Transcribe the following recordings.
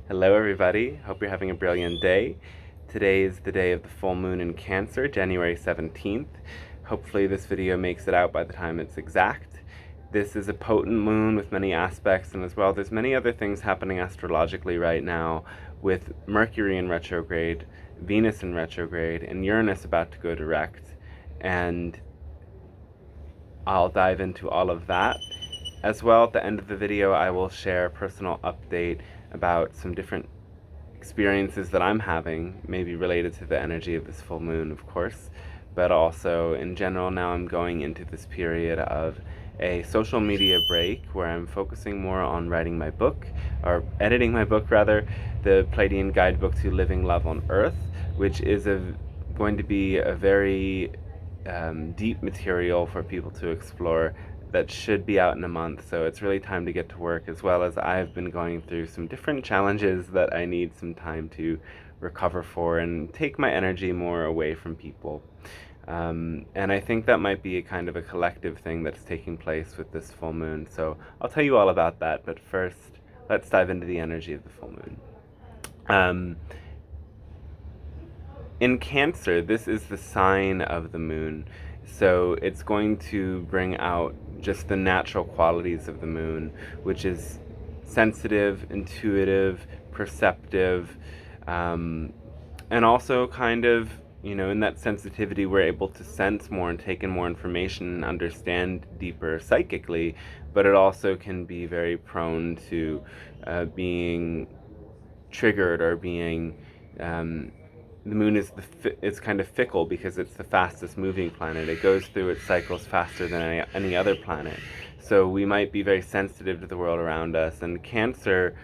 Hello everybody, hope you're having a brilliant day. Today is the day of the full moon in Cancer, January 17th. Hopefully this video makes it out by the time it's exact. This is a potent moon with many aspects, and as well there's many other things happening astrologically right now with Mercury in retrograde, Venus in retrograde, and Uranus about to go direct. And I'll dive into all of that. As well, at the end of the video, I will share a personal update about some different experiences that I'm having, maybe related to the energy of this full moon, of course, but also in general. Now I'm going into this period of a social media break where I'm focusing more on writing my book, or editing my book rather, the Pleiadian Guidebook to Living Love on Earth, which is going to be a very deep material for people to explore that should be out in a month. So it's really time to get to work, as well as I've been going through some different challenges that I need some time to recover for and take my energy more away from people. And I think that might be a kind of a collective thing that's taking place with this full moon. So I'll tell you all about that, but first, let's dive into the energy of the full moon. In Cancer, this is the sign of the moon, so it's going to bring out just the natural qualities of the moon, which is sensitive, intuitive, perceptive, and also kind of, in that sensitivity, we're able to sense more and take in more information and understand deeper psychically, but it also can be very prone to being triggered or being the moon is kind of fickle because it's the fastest moving planet. It goes through its cycles faster than any other planet. So we might be very sensitive to the world around us. And Cancer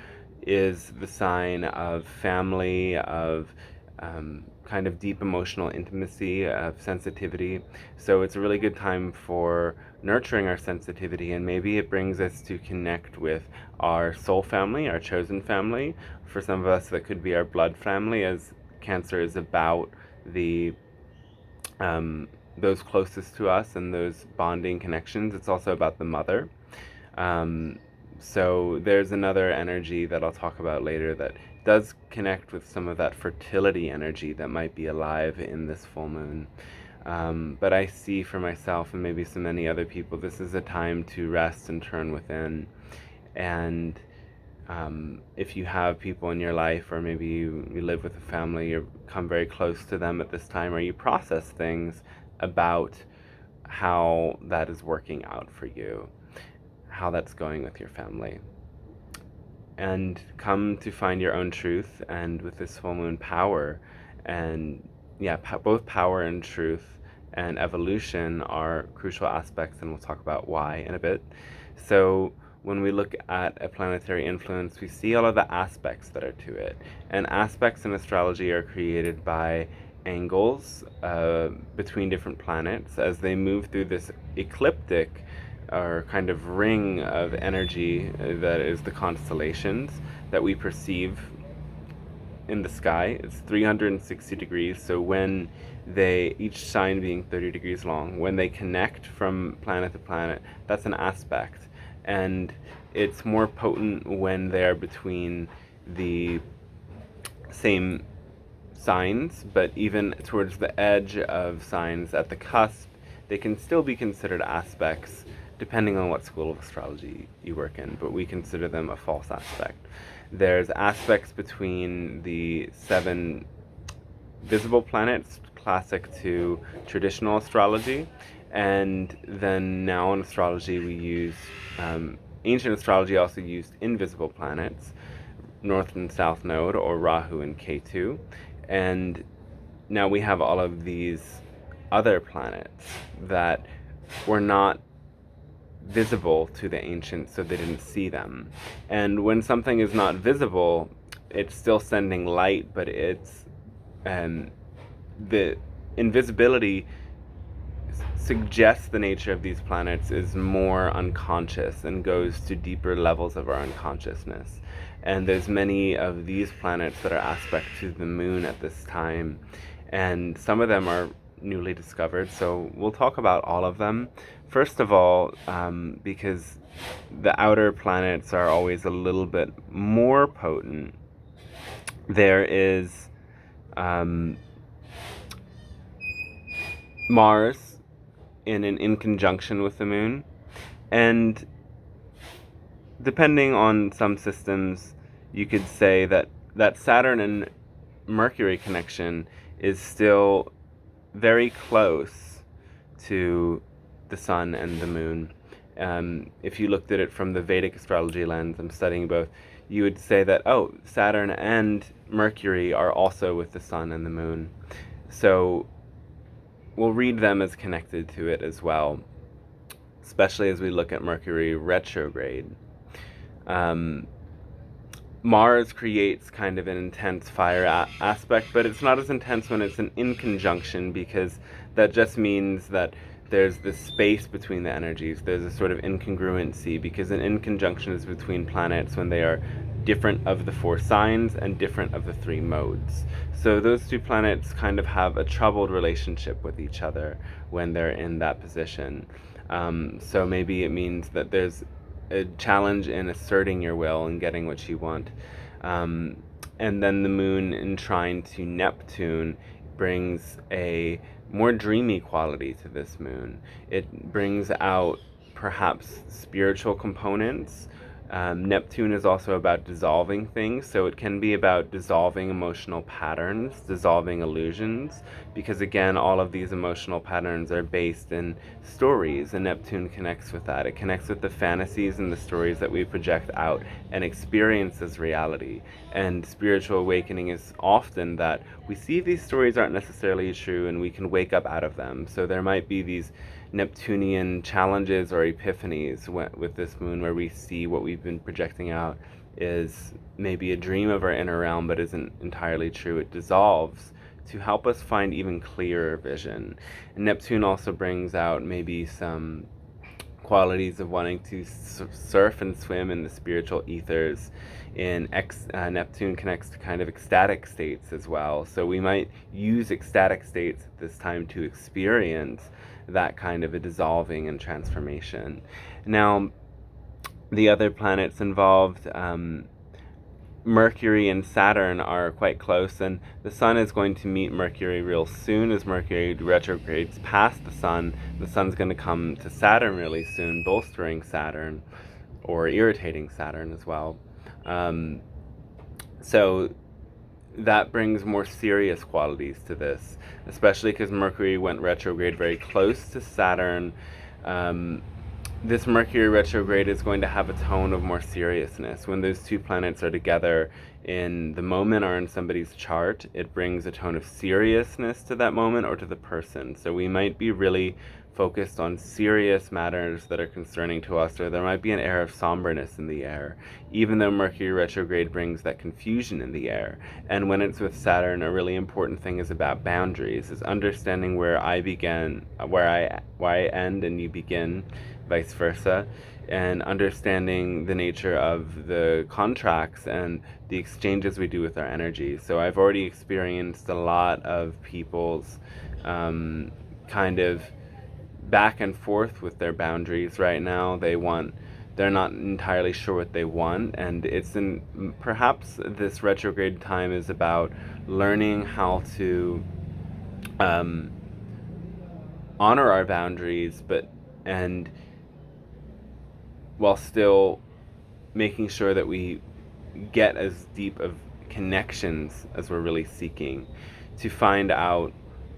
is the sign of family, of kind of deep emotional intimacy, of sensitivity. So it's a really good time for nurturing our sensitivity, and maybe it brings us to connect with our soul family, our chosen family. For some of us, that could be our blood family, as Cancer is about the those closest to us and those bonding connections. It's also about the mother. So there's another energy that I'll talk about later that does connect with some of that fertility energy that might be alive in this full moon. But I see for myself, and maybe so many other people, this is a time to rest and turn within. And if you have people in your life, or maybe you live with a family, you come very close to them at this time, or you process things about how that is working out for you, how that's going with your family. And come to find your own truth, and with this full moon, power, and both power and truth and evolution are crucial aspects, and we'll talk about why in a bit. So when we look at a planetary influence, we see all of the aspects that are to it. And aspects in astrology are created by angles between different planets as they move through this ecliptic or kind of ring of energy that is the constellations that we perceive in the sky. It's 360 degrees, so when each sign being 30 degrees long, when they connect from planet to planet, that's an aspect. And it's more potent when they're between the same signs, but even towards the edge of signs at the cusp, they can still be considered aspects, depending on what school of astrology you work in, but we consider them a false aspect. There's aspects between the 7 visible planets, classic to traditional astrology, and then now in astrology we use, ancient astrology also used invisible planets, North and South Node, or Rahu and Ketu, and now we have all of these other planets that were not visible to the ancients, so they didn't see them. And when something is not visible, it's still sending light, but it's the invisibility suggests the nature of these planets is more unconscious and goes to deeper levels of our unconsciousness. And there's many of these planets that are aspect to the moon at this time, and some of them are newly discovered, so we'll talk about all of them. First of all, because the outer planets are always a little bit more potent there is um, Mars in conjunction with the moon, and depending on some systems, you could say that Saturn and Mercury connection is still very close to the sun and the moon. If you looked at it from the Vedic astrology lens, I'm studying both, you would say that, oh, Saturn and Mercury are also with the sun and the moon. So we'll read them as connected to it as well, especially as we look at Mercury retrograde. Mars creates kind of an intense fire aspect, but it's not as intense when it's in conjunction, because that just means that there's this space between the energies. There's a sort of incongruency, because an inconjunction is between planets when they are different of the 4 signs and different of the 3 modes. So those 2 planets kind of have a troubled relationship with each other when they're in that position. So maybe it means that there's a challenge in asserting your will and getting what you want. And then the moon in trine to Neptune brings a more dreamy quality to this moon. It brings out perhaps spiritual components. Neptune is also about dissolving things, so it can be about dissolving emotional patterns, dissolving illusions, because again, all of these emotional patterns are based in stories, and Neptune connects with that. It connects with the fantasies and the stories that we project out and experience as reality. And spiritual awakening is often that we see these stories aren't necessarily true and we can wake up out of them. So there might be these Neptunian challenges or epiphanies with this moon, where we see what we've been projecting out is maybe a dream of our inner realm but isn't entirely true. It dissolves to help us find even clearer vision. And Neptune also brings out maybe some qualities of wanting to surf and swim in the spiritual ethers. Neptune connects to kind of ecstatic states as well. So we might use ecstatic states at this time to experience that kind of a dissolving and transformation. Now, the other planets involved, Mercury and Saturn are quite close, and the Sun is going to meet Mercury real soon. As Mercury retrogrades past the Sun, the Sun's going to come to Saturn really soon, bolstering Saturn, or irritating Saturn as well. So that brings more serious qualities to this, especially because Mercury went retrograde very close to Saturn. This Mercury retrograde is going to have a tone of more seriousness. When those 2 planets are together in the moment or in somebody's chart, it brings a tone of seriousness to that moment or to the person. So we might be really focused on serious matters that are concerning to us, or there might be an air of somberness in the air, even though Mercury retrograde brings that confusion in the air. And when it's with Saturn, a really important thing is about boundaries, is understanding where I begin, where I end and you begin, vice versa, and understanding the nature of the contracts and the exchanges we do with our energy. So I've already experienced a lot of people's kind of back and forth with their boundaries right now. They're not entirely sure what they want, and perhaps this retrograde time is about learning how to honor our boundaries, and while still making sure that we get as deep of connections as we're really seeking, to find out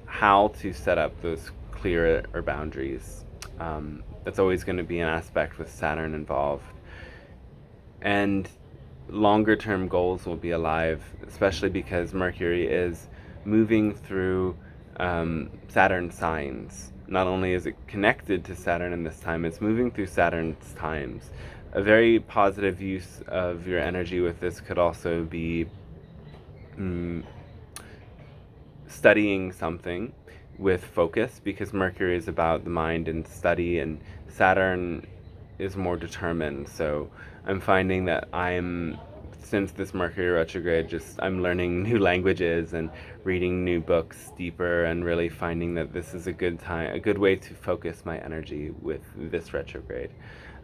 how to set up those clearer boundaries. That's always going to be an aspect with Saturn involved. And longer term goals will be alive, especially because Mercury is moving through Saturn signs. Not only is it connected to Saturn in this time, it's moving through Saturn's times. A very positive use of your energy with this could also be studying something with focus, because Mercury is about the mind and study, and Saturn is more determined. So I'm finding that since this Mercury retrograde, I'm learning new languages and reading new books deeper, and really finding that this is a good way to focus my energy with this retrograde.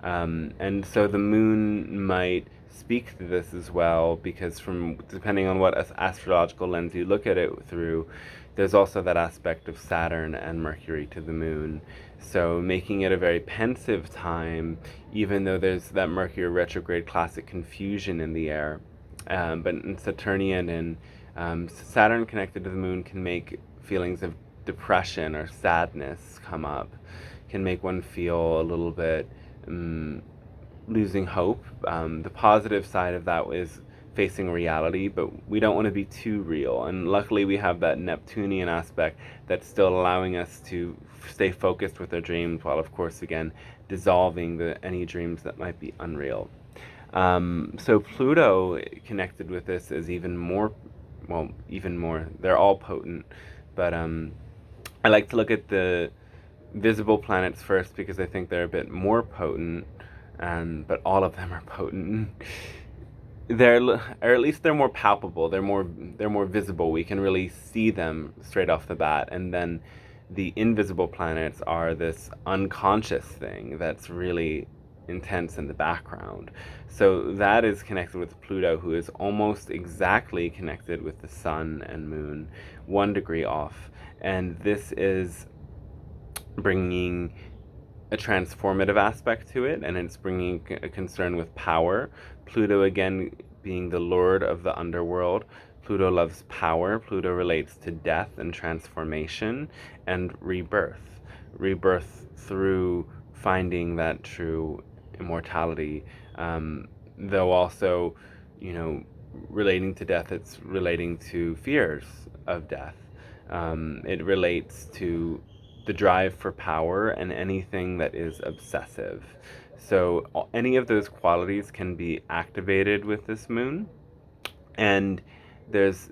And so the moon might speak to this as well, because from depending on what astrological lens you look at it through, there's also that aspect of Saturn and Mercury to the moon. So making it a very pensive time, even though there's that Mercury retrograde classic confusion in the air. But in Saturnian and Saturn connected to the moon can make feelings of depression or sadness come up, can make one feel a little bit losing hope. The positive side of that is facing reality, but we don't want to be too real. And luckily, we have that Neptunian aspect that's still allowing us to stay focused with our dreams, while, of course, again, dissolving any dreams that might be unreal. So Pluto connected with this is even more, well, even more. They're all potent, but I like to look at the visible planets first because I think they're a bit more potent, but all of them are potent. Or at least they're more palpable. They're more visible. We can really see them straight off the bat. And then the invisible planets are this unconscious thing that's really intense in the background. So that is connected with Pluto, who is almost exactly connected with the Sun and Moon, 1 degree off. And this is bringing a transformative aspect to it, and it's bringing a concern with power. Pluto, again, being the lord of the underworld, Pluto loves power. Pluto relates to death and transformation and rebirth. Rebirth through finding that true immortality. Though also, relating to death, it's relating to fears of death. It relates to the drive for power and anything that is obsessive. So any of those qualities can be activated with this moon. And there's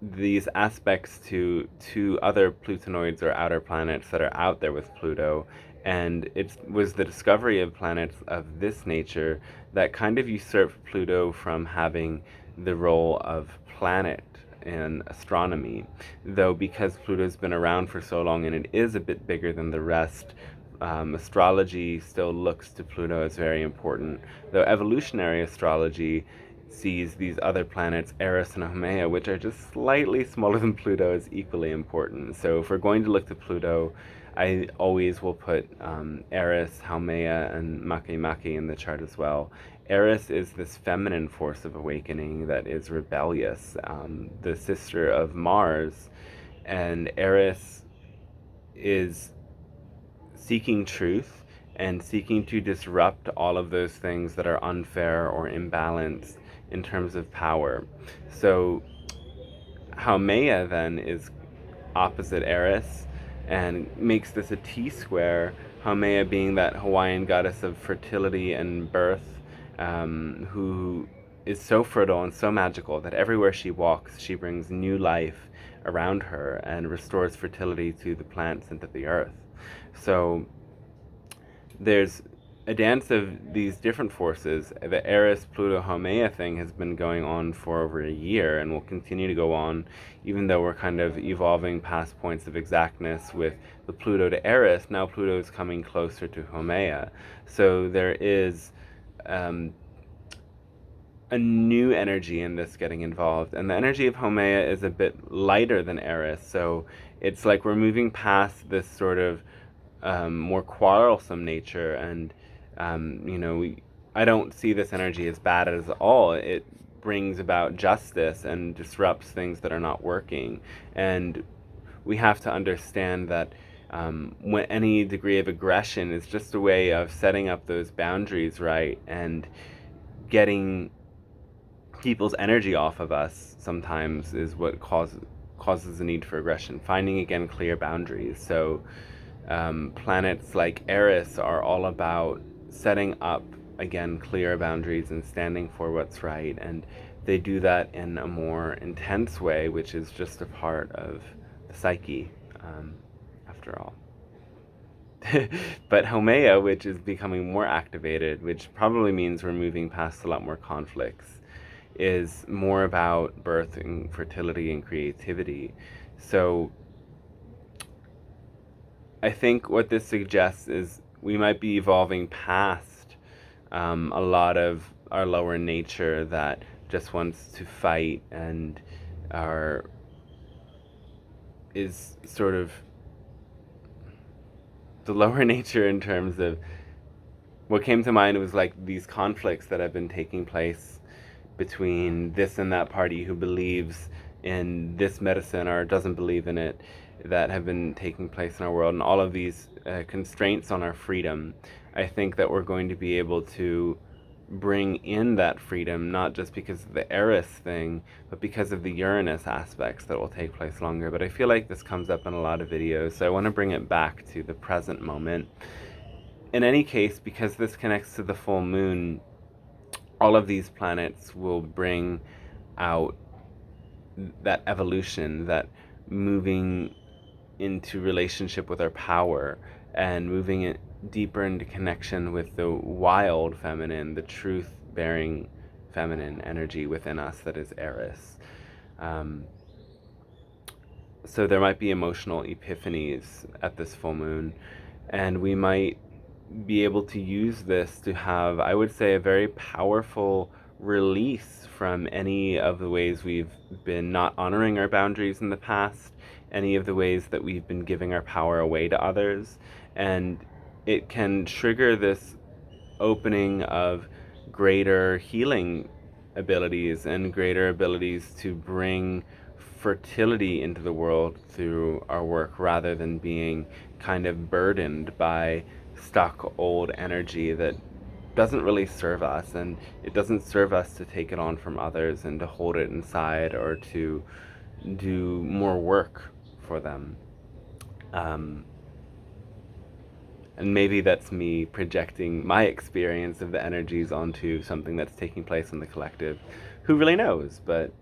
these aspects to two other Plutonoids or outer planets that are out there with Pluto. And it was the discovery of planets of this nature that kind of usurped Pluto from having the role of planet in astronomy, though because Pluto's been around for so long and it is a bit bigger than the rest, astrology still looks to Pluto as very important, though evolutionary astrology sees these other planets, Eris and Haumea, which are just slightly smaller than Pluto, as equally important. So if we're going to look to Pluto, I always will put Eris, Haumea, and Makemake in the chart as well. Eris is this feminine force of awakening that is rebellious, the sister of Mars, and Eris is seeking truth and seeking to disrupt all of those things that are unfair or imbalanced in terms of power. So Haumea then is opposite Eris and makes this a T-square, Haumea being that Hawaiian goddess of fertility and birth, who is so fertile and so magical that everywhere she walks, she brings new life around her and restores fertility to the plants and to the earth. So there's a dance of these different forces. The Eris Pluto Haumea thing has been going on for over a year and will continue to go on, even though we're kind of evolving past points of exactness with the Pluto to Eris. Now Pluto is coming closer to Haumea. So there is a new energy in this getting involved. And the energy of Haumea is a bit lighter than Eris. So it's like we're moving past this sort of more quarrelsome nature, and I don't see this energy as bad at all. It brings about justice and disrupts things that are not working, and we have to understand that when any degree of aggression is just a way of setting up those boundaries right and getting people's energy off of us sometimes is what causes the need for aggression. Finding again clear boundaries. So planets like Eris are all about setting up, again, clear boundaries and standing for what's right. And they do that in a more intense way, which is just a part of the psyche, after all. But Haumea, which is becoming more activated, which probably means we're moving past a lot more conflicts, is more about birth and fertility and creativity. So I think what this suggests is we might be evolving past a lot of our lower nature that just wants to fight and is sort of the lower nature in terms of what came to mind was like these conflicts that have been taking place between this and that party who believes in this medicine or doesn't believe in it, that have been taking place in our world, and all of these constraints on our freedom. I think that we're going to be able to bring in that freedom, not just because of the Eris thing, but because of the Uranus aspects that will take place longer. But I feel like this comes up in a lot of videos, so I want to bring it back to the present moment. In any case, because this connects to the full moon, all of these planets will bring out that evolution, that moving into relationship with our power and moving it deeper into connection with the wild feminine, the truth-bearing feminine energy within us that is Eris. So there might be emotional epiphanies at this full moon, and we might be able to use this to have, I would say, a very powerful release from any of the ways we've been not honoring our boundaries in the past, any of the ways that we've been giving our power away to others. And it can trigger this opening of greater healing abilities and greater abilities to bring fertility into the world through our work, rather than being kind of burdened by stuck old energy that doesn't really serve us, and it doesn't serve us to take it on from others and to hold it inside or to do more work for them. And maybe that's me projecting my experience of the energies onto something that's taking place in the collective. Who really knows? But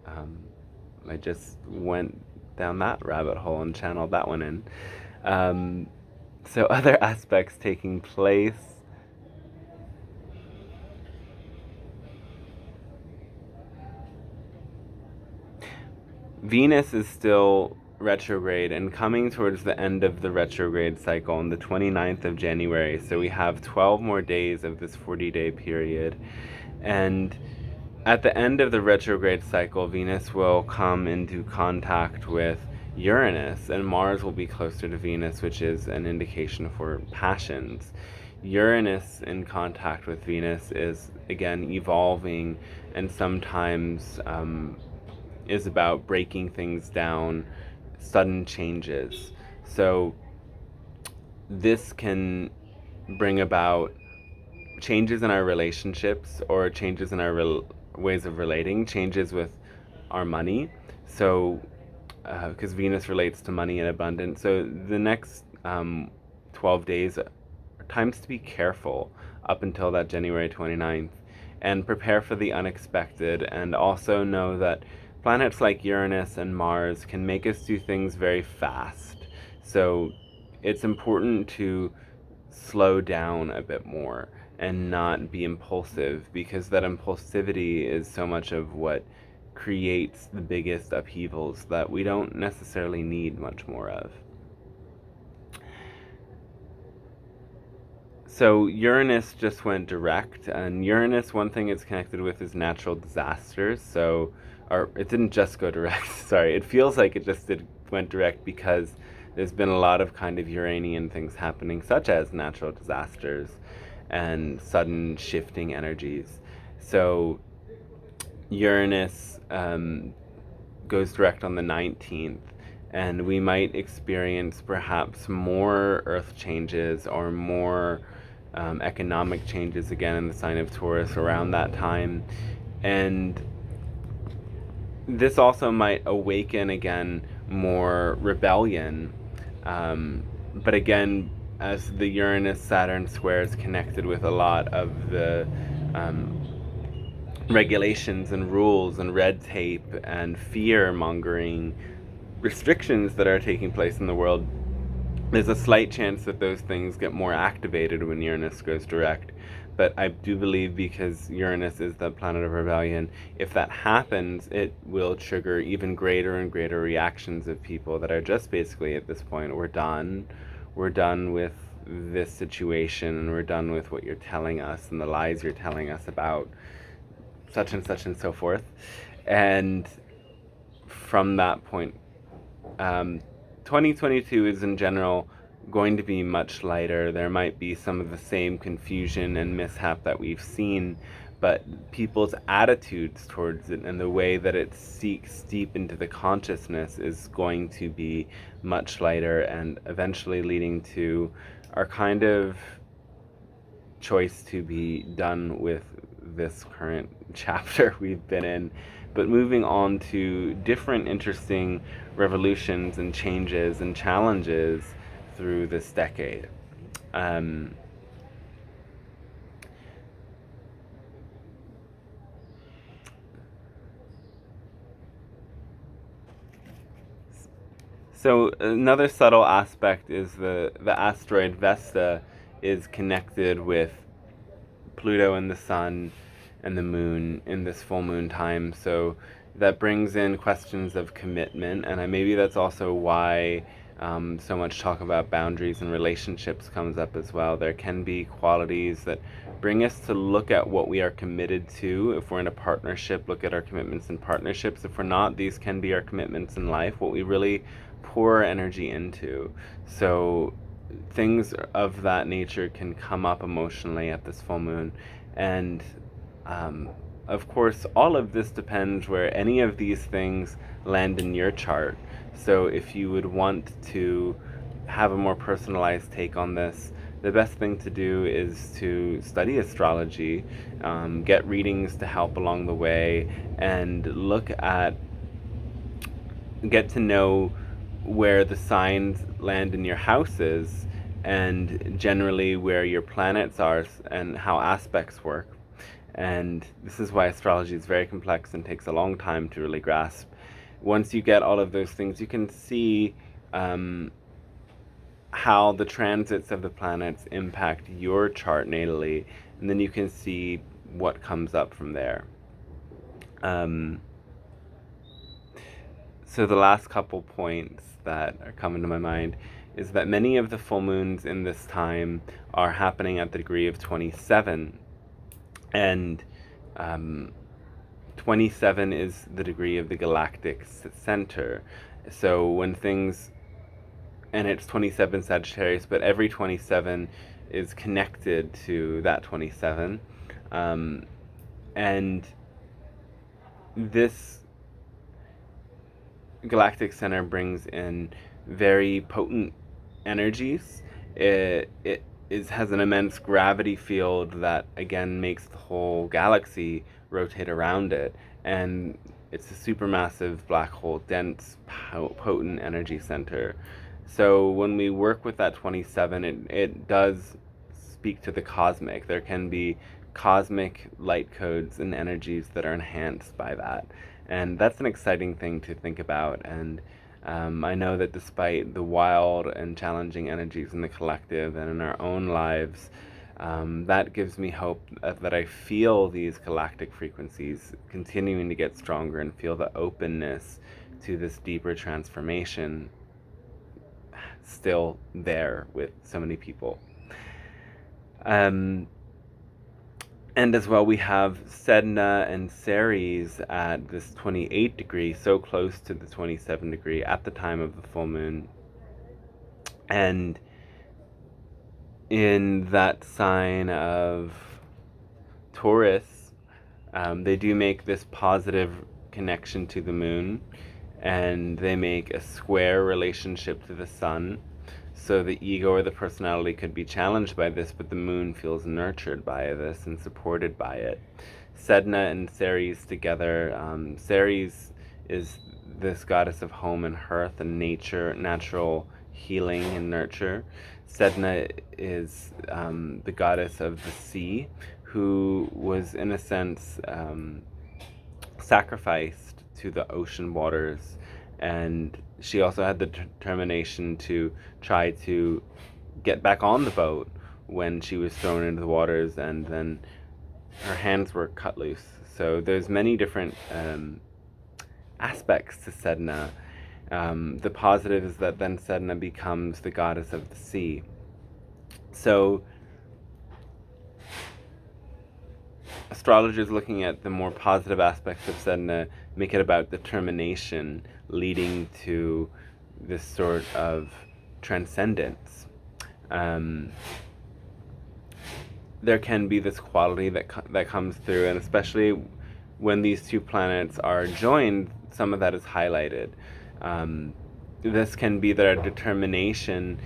I just went down that rabbit hole and channeled that one in. So other aspects taking place. Venus is still retrograde and coming towards the end of the retrograde cycle on the 29th of January. So we have 12 more days of this 40-day period. And at the end of the retrograde cycle, Venus will come into contact with Uranus, and Mars will be closer to Venus, which is an indication for passions. Uranus in contact with Venus is, again, evolving, and sometimes is about breaking things down, sudden changes. So this can bring about changes in our relationships or changes in our ways of relating, changes with our money. So because Venus relates to money and abundance. So the next 12 days are times to be careful up until that January 29th, and prepare for the unexpected, and also know that planets like Uranus and Mars can make us do things very fast. So it's important to slow down a bit more and not be impulsive, because that impulsivity is so much of what creates the biggest upheavals that we don't necessarily need much more of. So Uranus just went direct, and Uranus, one thing it's connected with is natural disasters. So, or it didn't just go direct, sorry, it feels like it just went direct because there's been a lot of kind of Uranian things happening, such as natural disasters and sudden shifting energies. So Uranus goes direct on the 19th, and we might experience perhaps more earth changes or more economic changes again in the sign of Taurus around that time. And this also might awaken again more rebellion. But again, as the Uranus-Saturn square is connected with a lot of the regulations and rules and red tape and fear-mongering restrictions that are taking place in the world, there's a slight chance that those things get more activated when Uranus goes direct. But I do believe, because Uranus is the planet of rebellion, if that happens, it will trigger even greater and greater reactions of people that are just basically at this point, we're done with this situation, and we're done with what you're telling us and the lies you're telling us about such and so forth. And from that point, 2022 is in general going to be much lighter. There might be some of the same confusion and mishap that we've seen, but people's attitudes towards it and the way that it seeks deep into the consciousness is going to be much lighter, and eventually leading to our kind of choice to be done with this current chapter we've been in, but moving on to different interesting revolutions and changes and challenges through this decade. So another subtle aspect is the asteroid Vesta is connected with Pluto and the Sun and the Moon in this full moon time. So that brings in questions of commitment, and maybe that's also why so much talk about boundaries and relationships comes up as well. There can be qualities that bring us to look at what we are committed to. If we're in a partnership, look at our commitments in partnerships. If we're not, these can be our commitments in life, what we really pour our energy into. So things of that nature can come up emotionally at this full moon. And of course, all of this depends where any of these things land in your chart. So if you would want to have a more personalized take on this, the best thing to do is to study astrology, get readings to help along the way, and get to know where the signs land in your houses, and generally where your planets are and how aspects work. And this is why astrology is very complex and takes a long time to really grasp. Once you get all of those things, you can see how the transits of the planets impact your chart natally, and then you can see what comes up from there. So the last couple points that are coming to my mind is that many of the full moons in this time are happening at the degree of 27, and 27 is the degree of the galactic center. So when things, and it's 27 Sagittarius, but every 27 is connected to that 27. And this galactic center brings in very potent energies. It has an immense gravity field that again makes the whole galaxy rotate around it, and it's a supermassive black hole, dense, potent energy center. So when we work with that 27, it does speak to the cosmic. There can be cosmic light codes and energies that are enhanced by that. And that's an exciting thing to think about. And I know that despite the wild and challenging energies in the collective and in our own lives, that gives me hope that I feel these galactic frequencies continuing to get stronger and feel the openness to this deeper transformation still there with so many people. And as well, we have Sedna and Ceres at this 28 degree, so close to the 27 degree at the time of the full moon. And in that sign of Taurus, they do make this positive connection to the moon, and they make a square relationship to the sun. So the ego or the personality could be challenged by this, but the moon feels nurtured by this and supported by it. Sedna and Ceres together. Ceres is this goddess of home and hearth and nature, natural healing and nurture. Sedna is the goddess of the sea, who was, in a sense, sacrificed to the ocean waters, and she also had the determination to try to get back on the boat when she was thrown into the waters, and then her hands were cut loose. So there's many different aspects to Sedna. The positive is that then Sedna becomes the goddess of the sea. So astrologers looking at the more positive aspects of Sedna make it about determination leading to this sort of transcendence. There can be this quality that comes through, and especially when these two planets are joined, some of that is highlighted. This can be that our determination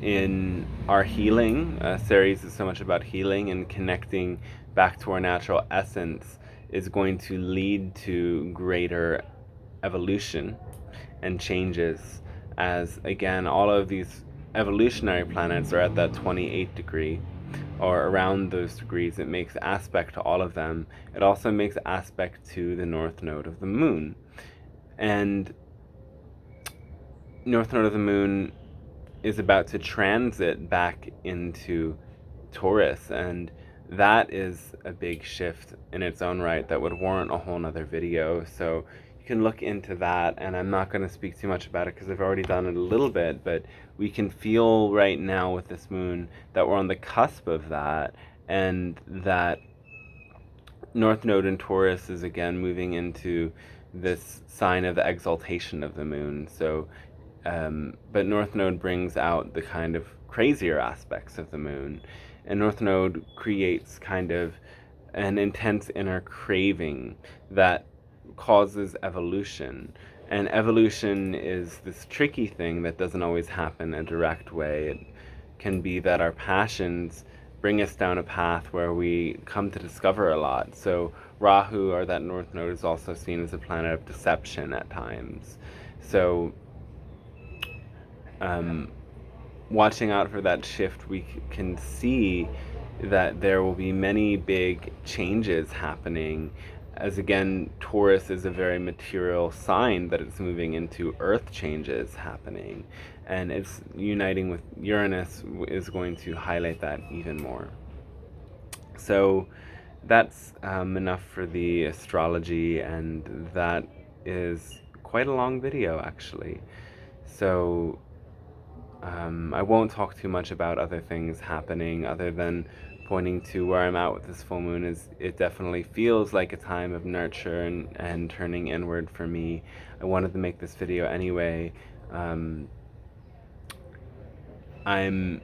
in our healing. Ceres is so much about healing and connecting back to our natural essence is going to lead to greater evolution and changes, as again all of these evolutionary planets are at that 28th degree or around those degrees. It makes aspect to all of them. It also makes aspect to the north node of the moon, and north node of the moon is about to transit back into Taurus, and that is a big shift in its own right that would warrant a whole nother video. So you can look into that, and I'm not going to speak too much about it because I've already done it a little bit, but we can feel right now with this moon that we're on the cusp of that, and that North Node in Taurus is again moving into this sign of the exaltation of the moon. So but North Node brings out the kind of crazier aspects of the moon. And North Node creates kind of an intense inner craving that causes evolution. And evolution is this tricky thing that doesn't always happen a direct way. It can be that our passions bring us down a path where we come to discover a lot. So Rahu, or that North Node, is also seen as a planet of deception at times. So watching out for that shift, we can see that there will be many big changes happening, as again Taurus is a very material sign that it's moving into. Earth changes happening, and it's uniting with Uranus is going to highlight that even more. So that's enough for the astrology, and that is quite a long video actually. So I won't talk too much about other things happening other than pointing to where I'm at with this full moon. Is it definitely feels like a time of nurture and turning inward for me. I wanted to make this video anyway. I'm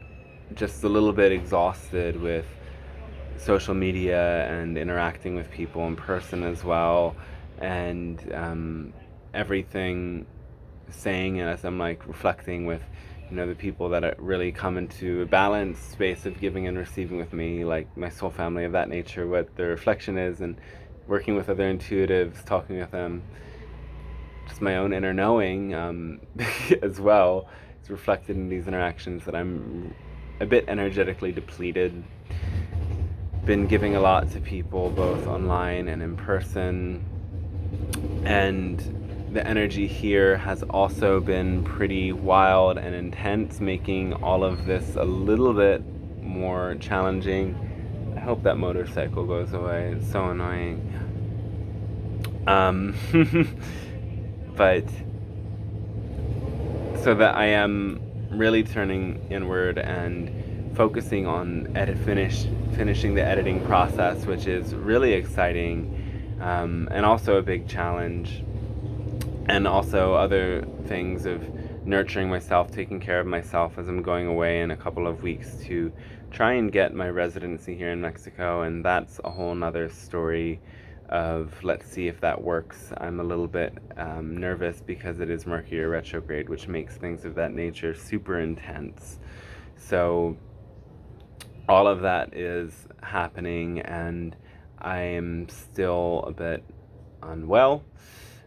just a little bit exhausted with social media and interacting with people in person as well, and everything saying, and as I'm like reflecting with the people that really come into a balanced space of giving and receiving with me, like my soul family of that nature, what the reflection is, and working with other intuitives, talking with them, just my own inner knowing as well. It's reflected in these interactions that I'm a bit energetically depleted. Been giving a lot to people, both online and in person, and the energy here has also been pretty wild and intense, making all of this a little bit more challenging. I hope that motorcycle goes away. It's so annoying. But so that I am really turning inward and focusing on finishing the editing process, which is really exciting, and also a big challenge. And also other things of nurturing myself, taking care of myself, as I'm going away in a couple of weeks to try and get my residency here in Mexico, and that's a whole nother story of let's see if that works. I'm a little bit nervous because it is Mercury retrograde, which makes things of that nature super intense. So all of that is happening, and I am still a bit unwell.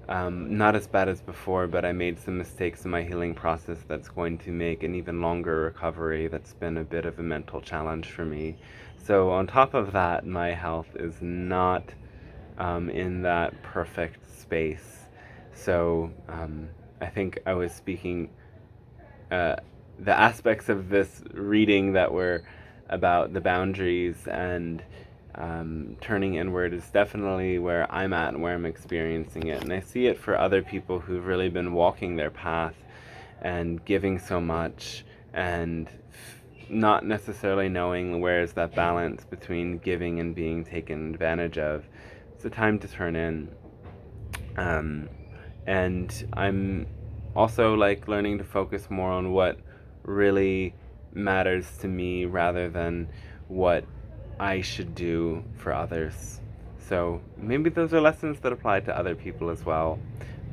Not as bad as before, but I made some mistakes in my healing process that's going to make an even longer recovery. That's been a bit of a mental challenge for me. So on top of that, my health is not in that perfect space. So I think I was speaking the aspects of this reading that were about the boundaries and turning inward is definitely where I'm at and where I'm experiencing it. And I see it for other people who've really been walking their path and giving so much and not necessarily knowing where's that balance between giving and being taken advantage of. It's a time to turn in. Um, and I'm also like learning to focus more on what really matters to me rather than what I should do for others. So maybe those are lessons that apply to other people as well.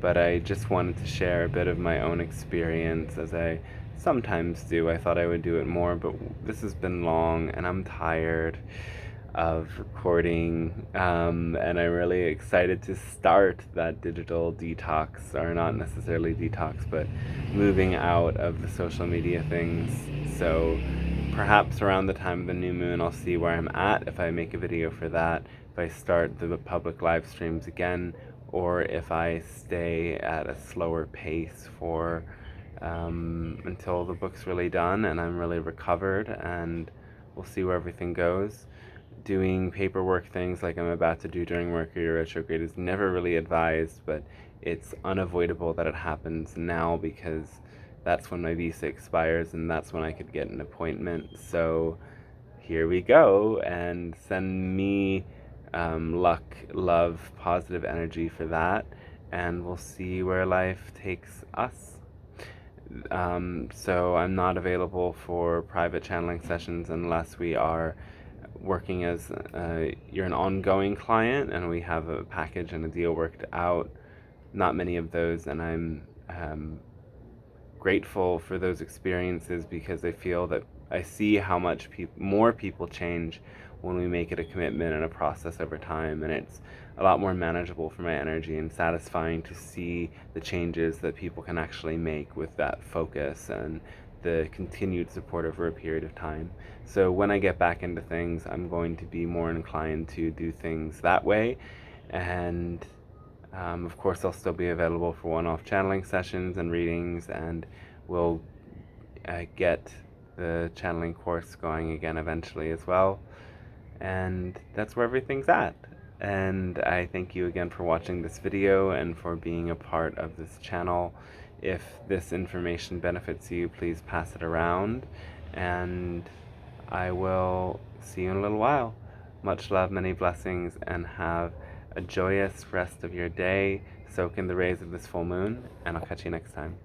But I just wanted to share a bit of my own experience as I sometimes do. I thought I would do it more, but this has been long and I'm tired of recording, and I'm really excited to start that digital detox, or not necessarily detox, but moving out of the social media things. So perhaps around the time of the new moon, I'll see where I'm at, if I make a video for that, if I start the public live streams again, or if I stay at a slower pace for until the book's really done and I'm really recovered, and we'll see where everything goes. Doing paperwork things like I'm about to do during Mercury retrograde is never really advised, but it's unavoidable that it happens now because that's when my visa expires and that's when I could get an appointment. So here we go, and send me luck, love, positive energy for that, and we'll see where life takes us. So I'm not available for private channeling sessions unless we are working as you're an ongoing client and we have a package and a deal worked out. Not many of those, and I'm grateful for those experiences because I feel that I see how much more people change when we make it a commitment and a process over time, and it's a lot more manageable for my energy and satisfying to see the changes that people can actually make with that focus and the continued support over a period of time. So when I get back into things, I'm going to be more inclined to do things that way. And of course, I'll still be available for one-off channeling sessions and readings, and we'll get the channeling course going again eventually as well. And that's where everything's at. And I thank you again for watching this video and for being a part of this channel. If this information benefits you, please pass it around, and I will see you in a little while. Much love, many blessings, and have a joyous rest of your day. Soak in the rays of this full moon, and I'll catch you next time.